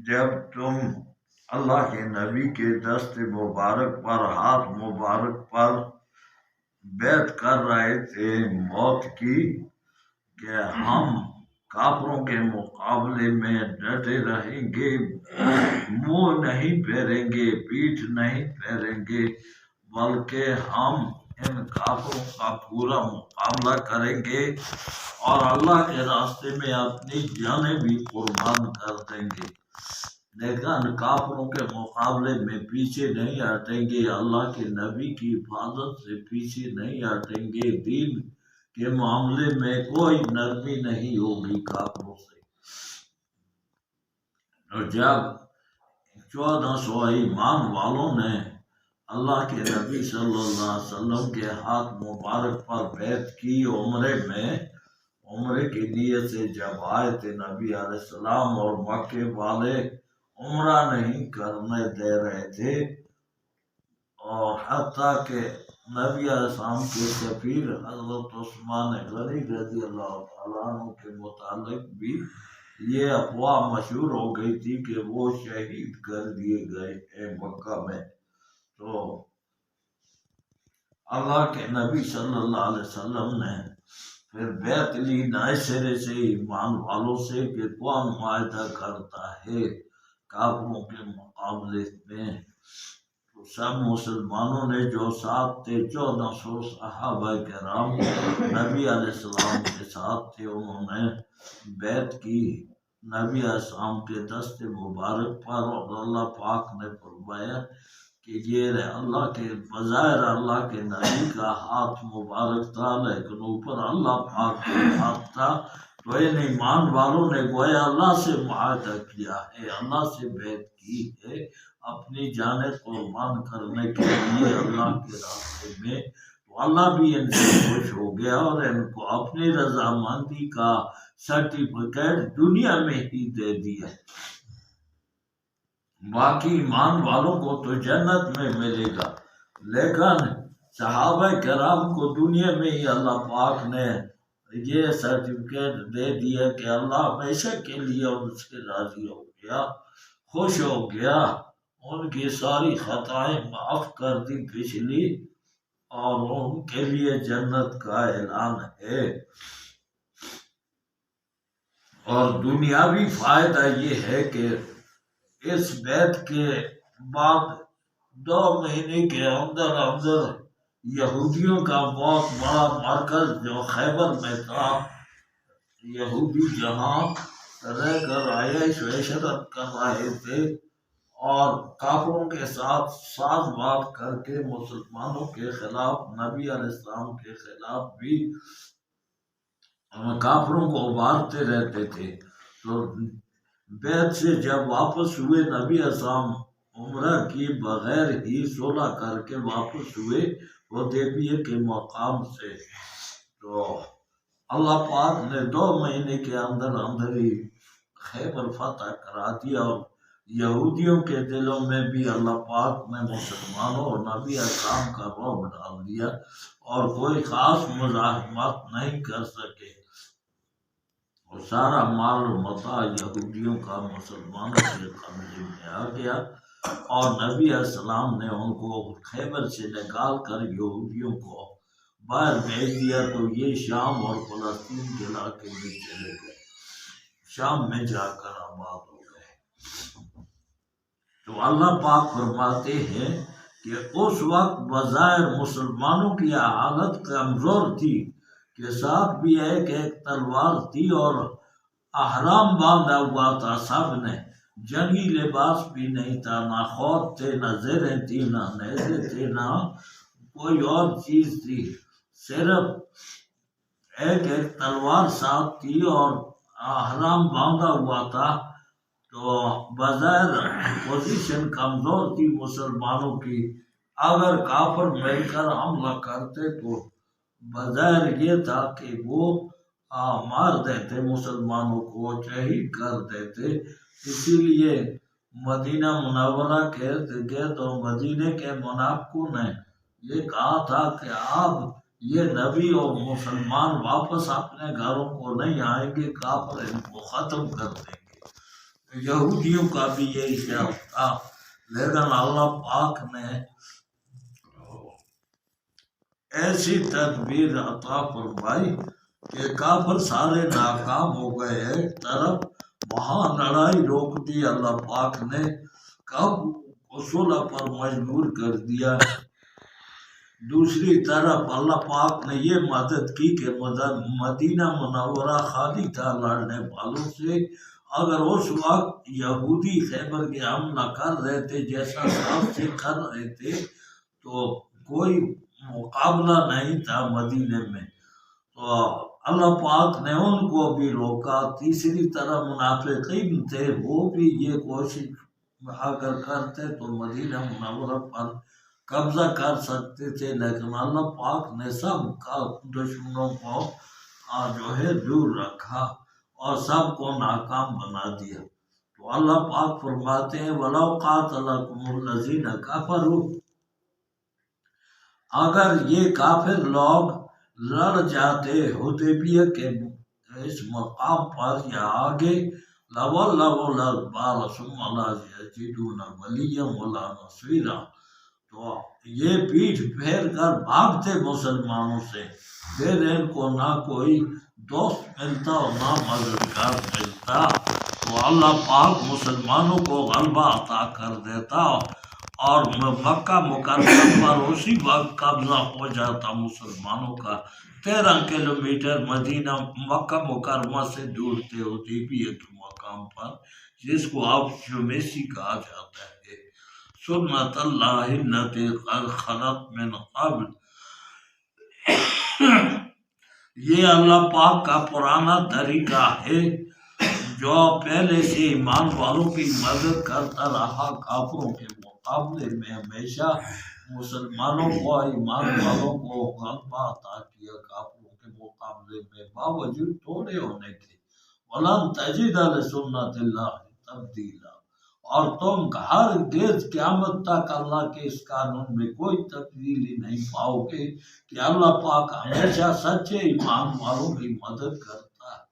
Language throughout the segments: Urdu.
جب تم اللہ کے نبی کے دست مبارک پر ہاتھ مبارک پر بیعت کر رہے تھے موت کی کہ ہم کافروں کے مقابلے میں ڈٹے رہیں گے، منہ نہیں پھیریں گے، پیٹھ نہیں پھیریں گے، بلکہ ہم ان کافروں کا پورا مقابلہ کریں گے اور اللہ کے راستے میں اپنی جانیں بھی قربان کر دیں گے، لیکن کافروں کے مقابلے میں پیچھے نہیں ہٹیں گے، اللہ کے نبی کی حفاظت سے پیچھے نہیں ہٹیں گے، دین کے معاملے میں کوئی نرمی نہیں ہوگی کافروں سے۔ اور جب 1400 ایمان والوں نے اللہ کے نبی صلی اللہ علیہ وسلم کے ہاتھ مبارک پر بیعت کی عمرے کی نیت سے جب آئے تھے نبی علیہ السلام، اور مکے والے عمرہ نہیں کرنے دے رہے تھے، اور حتیٰ کہ نبی علیہ السلام کے سفیر حضرت عثمان غنی رضی اللہ تعالیٰ عنہ کے متعلق بھی یہ افواہ مشہور ہو گئی تھی کہ وہ شہید کر دیے گئے ہیں مکہ میں۔ تو اللہ کے نبی صلی اللہ علیہ وسلم نے پھر بیعت لی نئے سرے سے ایمان والوں سے کہ کون معاہدہ کرتا ہے کافروں کے مقابلے میں۔ تو سب مسلمانوں نے جو ساتھ تھے 1400 صحابہ کرام نبی علیہ السلام کے ساتھ تھے، انہوں نے بیعت کی نبی علیہ السلام کے دست مبارک پر، اور اللہ پاک نے فرمایا کہ یہ اللہ کے بظاہر اللہ کے نبی کا ہاتھ مبارک تھا، لیکن اوپر اللہ پاک کا ہاتھ تھا، تو ان ایمان والوں نے گویا اللہ سے معاہدہ کیا ہے، اللہ سے بیعت کی ہے اپنی جانیں قربان کرنے کے لیے اللہ کے راستے میں۔ تو اللہ بھی ان سے خوش ہو گیا اور ان کو اپنی رضامندی کا سرٹیفکیٹ دنیا میں ہی دے دیا۔ باقی ایمان والوں کو تو جنت میں ملے گا، لیکن صحابہ کرام کو دنیا میں ہی اللہ پاک نے یہ سرٹیفکیٹ دے دیا کہ اللہ ہمیشہ کے لیے ان سے راضی ہو گیا، خوش ہو گیا، ان کی ساری خطائیں معاف کر دی پچھلی، اور ان کے لیے جنت کا اعلان ہے۔ اور دنیاوی فائدہ یہ ہے کہ اس بیعت کے بعد 2 مہینے کے اندر یہودیوں کا بہت بڑا مرکز جو خیبر میں تھا، یہودی جہاں رہ کر عیش و عشرت کر رہے تھے، اور کافروں کے ساتھ ساز بات کر کے مسلمانوں کے خلاف، نبی علیہ السلام کے خلاف بھی کافروں کو ابھارتے رہتے تھے۔ تو بیعت سے جب واپس ہوئے نبی علیہ السلام عمرہ کی بغیر ہی صلح کر کے واپس ہوئے حدیبیہ کے مقام سے، تو اللہ پاک نے 2 مہینے کے اندر ہی خیبر فتح کرا دیا، اور یہودیوں کے دلوں میں بھی اللہ پاک نے مسلمانوں اور نبی علیہ السلام کا رعب ڈال دیا، اور کوئی خاص مزاحمت نہیں کر سکے، اور سارا مال و متاع یہودیوں کا مسلمانوں کے قبضے میں آ گیا، اور نبی علیہ السلام نے ان کو خیبر سے نکال کر یہودیوں کو باہر بھیج دیا، تو یہ شام اور فلسطین کے علاقے میں چلے گئے، شام میں جا کر آباد ہو گئے۔ تو اللہ پاک فرماتے ہیں کہ اس وقت بظاہر مسلمانوں کی حالت کمزور تھی کہ ساتھ بھی ایک تلوار تھی اور احرام باندھا ہوا تھا سب نے، جنگی لباس بھی نہیں تھا، نہ خوف تھے، نہ زریں تھی، نہ نیزے تھے، نہ کوئی اور چیز تھی، صرف ایک تلوار ساتھ تھی اور احرام باندھا ہوا تھا۔ تو بظاہر پوزیشن کمزور تھی مسلمانوں کی، اگر کافر مل کر حملہ کرتے تو بظاہر یہ تھا کہ وہ مار دیتے مسلمانوں کو، شہید کر دیتے۔ اسی لیے مدینہ منورہ کے ارد گرد اور مدینے کے منافقوں نے یہ کہا تھا کہ اب یہ نبی اور مسلمان واپس اپنے گھروں کو نہیں آئیں گے، کافر ان کو ختم کر دیں گے۔ یہودیوں کا بھی یہی خیال تھا، لیکن اللہ پاک نے ایسی تدبیر عطا فرمائی کہ کافر سارے ناکام ہو گئے۔ ایک طرف وہاں لڑائی روک دی اللہ پاک نے، کب کو صلح پر مجبور کر دیا، دوسری طرف اللہ پاک نے یہ مدد کی کہ مدینہ منورہ خالی تھا لڑنے والوں سے۔ اگر اس وقت یہودی خیبر کے حملہ کر رہے تھے جیسا ساتھ سے کر رہے تھے تو کوئی مقابلہ نہیں تھا مدینے میں، تو اللہ پاک نے ان کو بھی روکا۔ تیسری طرح منافقین تھے، وہ بھی یہ کوشش اگر کرتے تو مدینہ منورہ پر قبضہ کر سکتے تھے، لیکن اللہ پاک نے سب کا دشمنوں کو جو ہے دور رکھا اور سب کو ناکام بنا دیا۔ تو اللہ پاک فرماتے ہیں وَلَوْ قَاتَلَكُمُ الَّذِينَ كَفَرُوا، اگر یہ کافر لوگ لڑ جاتے حدیبیہ کے اس مقام پر یا آگے، لَوَلَّوُا الْأَدْبَارَ ثُمَّ لَا يَجِدُونَ وَلِيًّا وَلَا نَصِيرًا، تو یہ پیٹھ پھیر کر بھاگتے مسلمانوں سے، پھر ان کو نہ کوئی دوست ملتا اور نہ مددگار ملتا، تو اللہ پاک مسلمانوں کو غلبہ عطا کر دیتا اور مکہ مکرمہ پر اسی وقت قبضہ ہو جاتا مسلمانوں کا۔ 13 کلومیٹر مدینہ مکہ مکرمہ سے دور تھے حدیبیہ کے مقام پر، جس کو اب شمیسی کہا جاتا ہے۔ سنت اللہ التی قد خلت من قبل، یہ اللہ پاک کا پرانا طریقہ ہے جو پہلے سے ایمان والوں کی مدد کرتا رہا، کافروں کے مقابلے میں ہمیشہ مسلمانوں کو ایمان والوں کو غلبہ عطا کیا کافروں کے مقابلے میں، باوجود تھوڑے ہونے کے۔ وَلَن تَجِدَ لِسُنَّتِ اللَّهِ تَبْدِيلًا، اور تم ہرگز قیامت تک اللہ کے اس قانون میں کوئی تبدیلی نہیں پاؤ گے کہ اللہ پاک ہمیشہ سچے ایمان والوں کی مدد کرتا ہے۔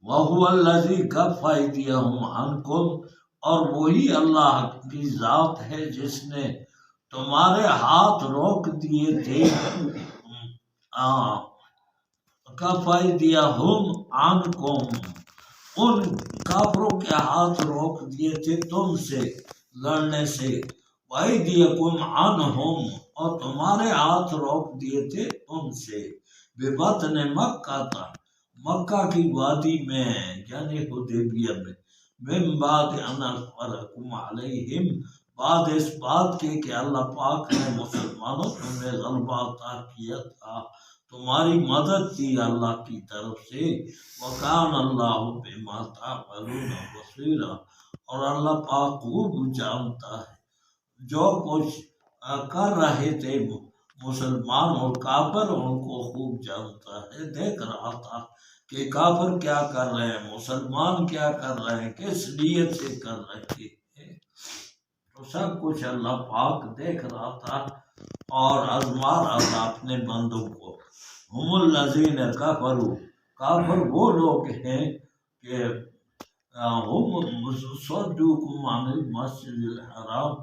وَهُوَ الَّذِي كَفَّ أَيْدِيَهُمْ عَنْكُمْ، اور وہی اللہ کی ذات ہے جس نے تمہارے ہاتھ روک دیے تھے، كَفَّ أَيْدِيَهُمْ عَنْكُمْ، ان کافروں کے ہاتھ روک دیے تھے تم سے لڑنے سے، وَأَيْدِيَكُمْ عَنْهُمْ، اور تمہارے ہاتھ روک دیے تھے ان سے، بِبَطْنِ مکہ تھا، مکہ کی وادی میں یعنی حدیبیہ میں، مِن بَعْدِ أَنْ أَظْفَرَكُمْ عَلَيْهِمْ، بعد اس بات کے کہ اللہ پاک نے مسلمانوں تمہیں غلبہ عطا کیا تھا، تمہاری مدد تھی اللہ کی طرف سے، وَكَانَ اللَّهُ بِمَا تَعْمَلُونَ بَصِيرًا، اور اللہ پاک خوب جانتا ہے جو کچھ کر رہے تھے مسلمان اور کافر، ان کو خوب جانتا ہے، دیکھ رہا تھا کہ کافر کیا کر رہے ہیں، مسلمان کیا کر رہے ہیں، کس نیت سے کر رہے ہیں، تو سب کچھ اللہ پاک دیکھ رہا تھا اور آزما رہا تھا اپنے بندوں کو۔ ہم الذین کفروا، کافر وہ لوگ ہیں کہ ہم صدوکم عن المسجد الحرام،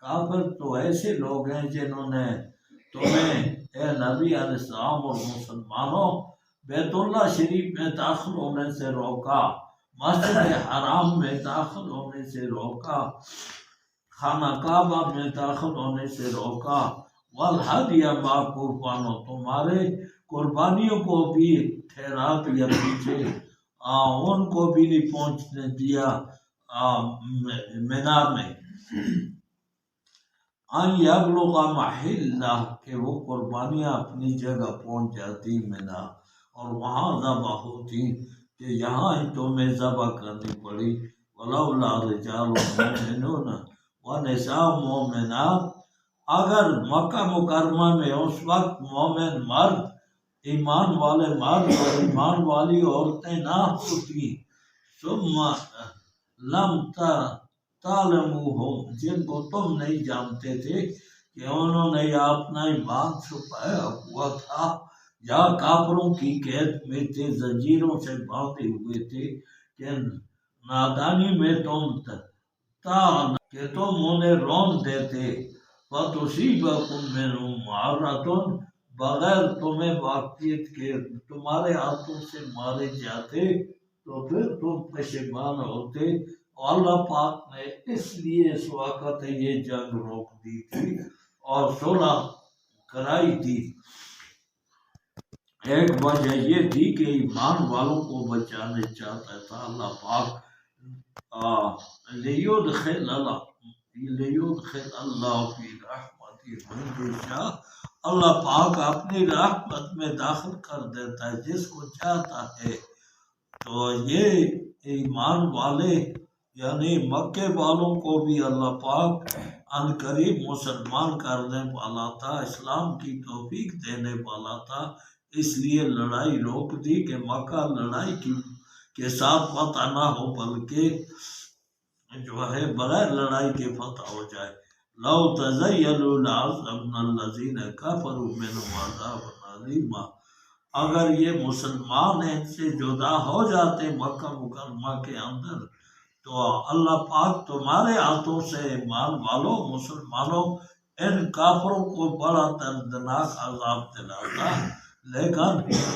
کافر تو ایسے لوگ ہیں جنہوں نے تمہیں اے نبی علیہ السلام اور مسلمانوں بیت اللہ شریف میں داخل ہونے سے روکا، مسجد حرام میں داخل ہونے سے روکا، خانہ کعبہ میں داخل ہونے سے روکا، والہدی معکوفا، تمہارے قربانیوں کو بھی ٹھہرا دیا پیچھے، ان کو بھی نہیں پہنچنے دیا مینا میں، ان یبلغ محلہ، کہ وہ قربانیاں اپنی جگہ پہنچ جاتی مینا اور وہاں ذبح ہوتی، کہ یہاں ہی تمہیں ذبح کرنی پڑی۔ ولولا رجال مومنون ونساء مومنات، اگر مکہ مکرمہ میں اس وقت مومن مرد، ایمان والے مرد اور ایمان والی عورتیں نہ ہوتی، ثم لم تعلموہم، جن کو تم نہیں جانتے تھے کہ انہوں نے یا اپنا ایمان چھپایا ہوا تھا یا کافروں کی قید میں تھے، زنجیروں سے باندھے ہوئے تھے، کہ نادانی میں تم کہ تم انہیں رون دیتے، فَتُصِيبَكُم مِّنْهُ مَعَرَّةٌ، بغیر تمہیں واقفیت کے تمہارے ہاتھوں سے مارے جاتے تو پھر تم پشیمان ہوتے۔ اور اللہ پاک نے اس لیے اس وقت یہ جنگ روک دی تھی اور صلح کرائی تھی۔ ایک وجہ یہ تھی کہ ایمان والوں کو بچانے چاہتا تھا اللہ پاک، لیدخل اللہ فی رحمتہ من یشاء، اللہ پاک اپنی رحمت میں داخل کر دیتا ہے جس کو چاہتا ہے۔ تو یہ ایمان والے یعنی مکے والوں کو بھی اللہ پاک ان قریب مسلمان کرنے والا تھا، اسلام کی توفیق دینے والا تھا، اس لیے لڑائی روک دی کہ مکہ لڑائی کے ساتھ فتح نہ ہو بلکہ جو ہے بغیر لڑائی کے فتح ہو جائے۔ لو تزیلوا لعذبنا الذین کفروا منهم عذابا علیما، اگر یہ مسلمان ان سے جدا ہو جاتے مکہ مکرمہ کے اندر تو اللہ پاک تمہارے ہاتھوں سے ایمان والوں مسلمانوں ان کافروں کو بڑا دردناک عذاب دلاتا، لیکن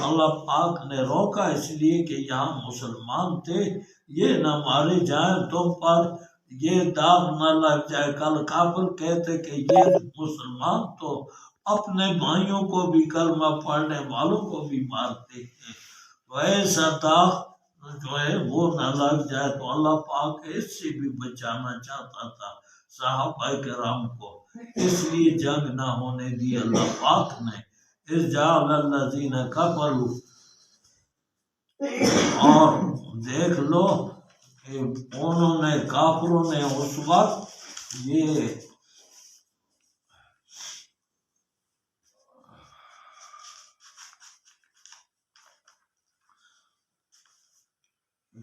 اللہ پاک نے روکا اس لیے کہ یہاں مسلمان تھے، یہ نہ مارے جائیں، تم پر یہ داغ نہ لگ جائے۔ کل کافر کہتے کہ یہ مسلمان تو اپنے بھائیوں کو بھی کلمہ پڑھنے والوں کو بھی مارتے ہیں، تو ایسا داغ جو ہے وہ نہ لگ جائے، تو اللہ پاک اس سے بھی بچانا چاہتا تھا صحابہ کرام کو، اس لیے جنگ نہ ہونے دی اللہ پاک نے۔ اذ جعل الذین کفروا، اور دیکھ لو کہ انہوں نے کافروں نے اس وقت یہ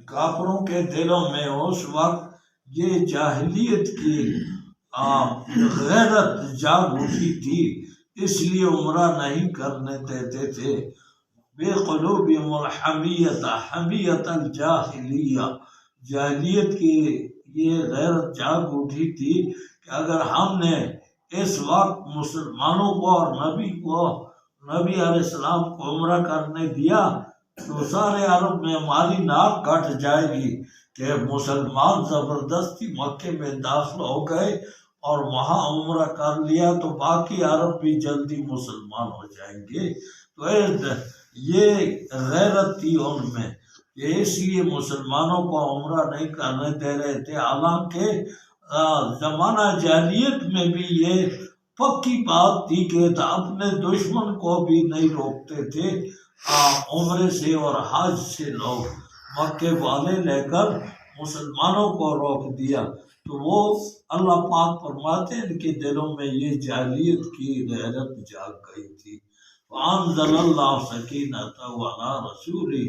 کافروں کے دلوں میں اس وقت یہ جاہلیت کی غیرت جاگ اٹھی تھی، اس لیے عمرہ نہیں کرنے دیتے تھے۔ بے قلوبہم الحمیۃ، حمیۃ الجاہلیہ، جاہلیت کی یہ غیرت جاگ اٹھی تھی کہ اگر ہم نے اس وقت مسلمانوں کو اور نبی علیہ السلام کو عمرہ کرنے دیا تو سارے عرب میں ہماری ناک کٹ جائے گی کہ مسلمان زبردستی مکے میں داخل ہو گئے اور وہاں عمرہ کر لیا تو باقی عرب بھی جلدی مسلمان ہو جائیں گے۔ تو یہ غیرت تھی ان میں، یہ اس لیے مسلمانوں کو عمرہ نہیں کرنے دے رہے تھے، حالانکہ زمانہ جاہلیت میں بھی یہ پکی بات تھی کہ اپنے دشمن کو بھی نہیں روکتے تھے عمرے سے اور حج سے لوگ مکے والے، لے کر مسلمانوں کو روک دیا، تو وہ اللہ پاک فرماتے ہیں ان کے دلوں میں یہ جاہلیت کی غیرت جاگ گئی تھی۔ فَأَنزَلَ اللَّهُ سَكِينَتَهُ عَلَىٰ رَسُولِهِ،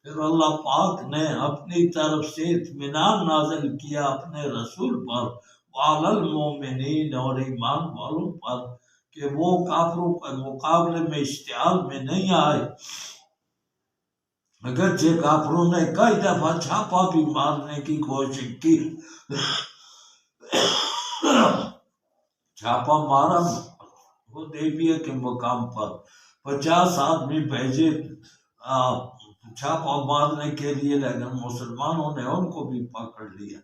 پھر اللہ پاک نے اپنی طرف سے اطمینان نازل کیا اپنے رسول پر، وَعَلَى الْمُؤْمِنِينَ، اور ایمان والوں پر، کہ وہ کافروں کے مقابلے میں اشتعال میں نہیں آئے۔ اگرچہ کافروں نے کئی دفعہ چھاپا بھی مارنے کی کوشش کی، چھاپا مارا حدیبیہ کے مقام پر، 50 آدمی بھیجے چھاپا مارنے کے لیے، لیکن مسلمانوں نے ان کو بھی پکڑ لیا،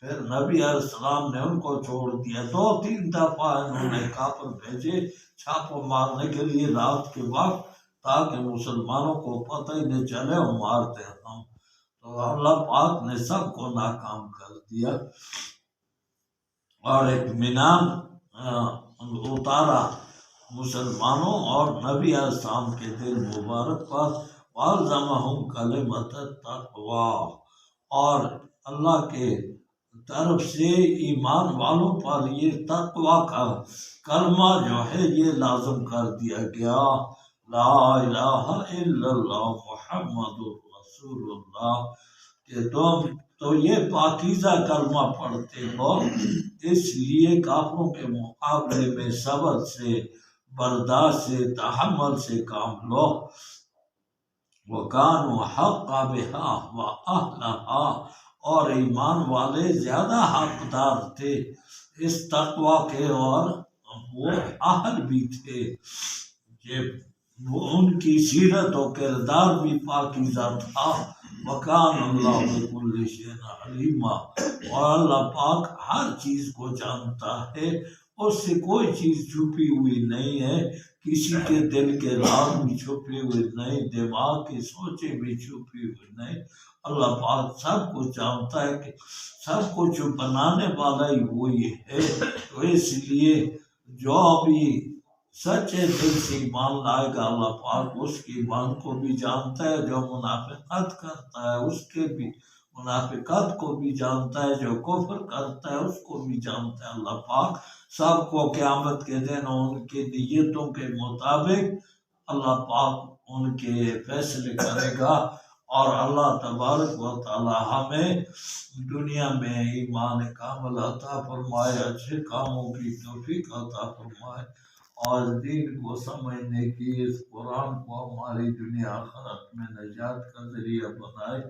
پھر نبی علیہ السلام نے ان کو چھوڑ دیا۔ 2-3 دفعہ انہوں نے کافر بھیجے چھاپا مارنے کے لیے رات کے وقت، تاکہ مسلمانوں کو پتہ ہی نہیں چلے وہ مارتے ہم، تو اللہ پاک نے سب کو ناکام کر دیا اور اطمینان اتارا مسلمانوں اور نبی علیہ السلام کے دل مبارک پر، وَأَلْزَمَهُمْ كَلِمَةَ التَّقْوَىٰ، اور اللہ کے طرف سے ایمان والوں پر یہ تقویٰ کا کلمہ جو ہے یہ لازم کر دیا گیا، لا الہ الا اللہ محمد رسول اللہ، کہ تم تو یہ پاکیزہ کلمہ پڑھتے ہو، اس لیے کافروں کے مقابلے میں صبر سے، برداشت سے، تحمل سے کام لو۔ وَكَانُوا حَقَّ بِهَا وَأَهْلَهَا، اور ایمان والے زیادہ حقدار تھے اس تقوی کے، اور وہ اہل بھی تھے کہ وہ ان کی سیرت و کردار بھی پاکیزہ تھا۔ وَكَانَ اللَّهُ بِكُلِّ شَيْءٍ عَلِيمًا، اور اللہ پاک ہر چیز کو جانتا ہے، اس سے کوئی چیز چھپی ہوئی نہیں ہے، کسی کے دل کے راز بھی چھپے ہوئے نہیں، دماغ کی سوچیں بھی چھپی ہوئی نہیں۔ اللہ پاک سب کچھ جانتا ہے کہ سب کچھ بنانے والا ہی وہی ہے۔ تو اس لیے جو بھی سچے دل سے ایمان لائے گا، اللہ پاک اس کے ایمان کو بھی جانتا ہے، جو منافقت کرتا ہے اس کے بھی منافقت کو بھی جانتا ہے، جو کفر کرتا ہے اس کو بھی جانتا ہے۔ اللہ پاک سب کو قیامت کے دن ان کی نیتوں کے مطابق اللہ پاک ان کے فیصلے کرے گا، اور اللہ تبارک و تعالی ہمیں دنیا میں ایمان کامل عطا فرمائے، اچھے کاموں کی توفیق عطا فرمائے، اور دین کو سمجھنے کی، اس قرآن کو ہماری دنیا آخرت میں نجات کا ذریعہ بنائے۔